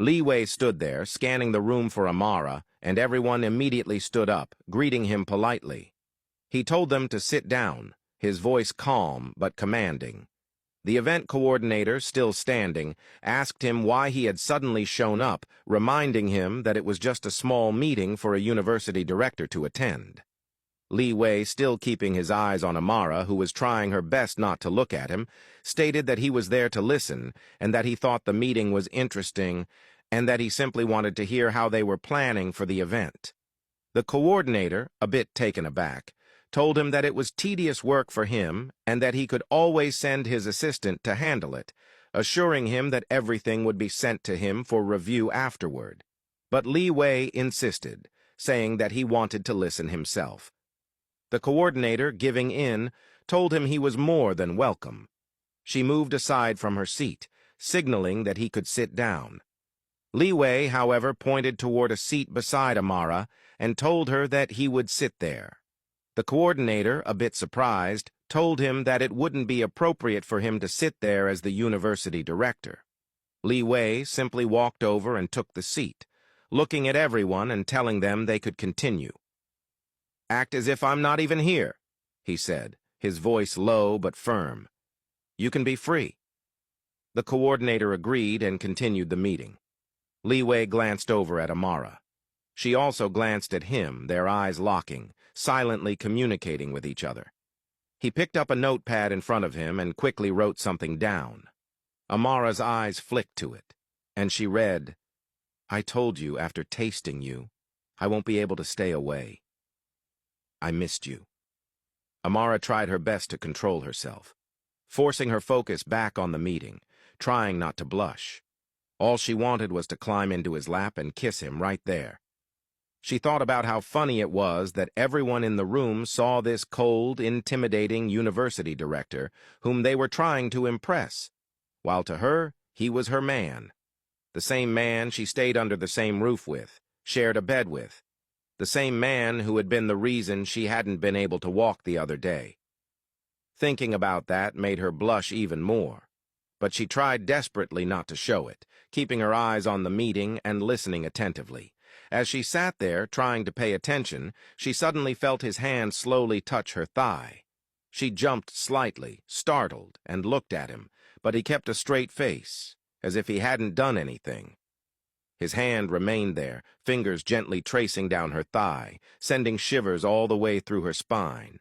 Liwei stood there, scanning the room for Amara, and everyone immediately stood up, greeting him politely. He told them to sit down, his voice calm but commanding. The event coordinator, still standing, asked him why he had suddenly shown up, reminding him that it was just a small meeting for a university director to attend. Liwei, still keeping his eyes on Amara, who was trying her best not to look at him, stated that he was there to listen and that he thought the meeting was interesting and that he simply wanted to hear how they were planning for the event. The coordinator, a bit taken aback, told him that it was tedious work for him and that he could always send his assistant to handle it, assuring him that everything would be sent to him for review afterward. But Liwei insisted, saying that he wanted to listen himself. The coordinator, giving in, told him he was more than welcome. She moved aside from her seat, signaling that he could sit down. Liwei, however, pointed toward a seat beside Amara and told her that he would sit there. The coordinator, a bit surprised, told him that it wouldn't be appropriate for him to sit there as the university director. Liwei simply walked over and took the seat, looking at everyone and telling them they could continue. "Act as if I'm not even here," he said, his voice low but firm. "You can be free." The coordinator agreed and continued the meeting. Liwei glanced over at Amara. She also glanced at him, their eyes locking, silently communicating with each other. He picked up a notepad in front of him and quickly wrote something down. Amara's eyes flicked to it, and she read, "I told you after tasting you, I won't be able to stay away. I missed you." Amara tried her best to control herself, forcing her focus back on the meeting, trying not to blush. All she wanted was to climb into his lap and kiss him right there. She thought about how funny it was that everyone in the room saw this cold, intimidating university director whom they were trying to impress, while to her, he was her man. The same man she stayed under the same roof with, shared a bed with. The same man who had been the reason she hadn't been able to walk the other day. Thinking about that made her blush even more, but she tried desperately not to show it, keeping her eyes on the meeting and listening attentively. As she sat there, trying to pay attention, she suddenly felt his hand slowly touch her thigh. She jumped slightly, startled, and looked at him, but he kept a straight face, as if he hadn't done anything. His hand remained there, fingers gently tracing down her thigh, sending shivers all the way through her spine.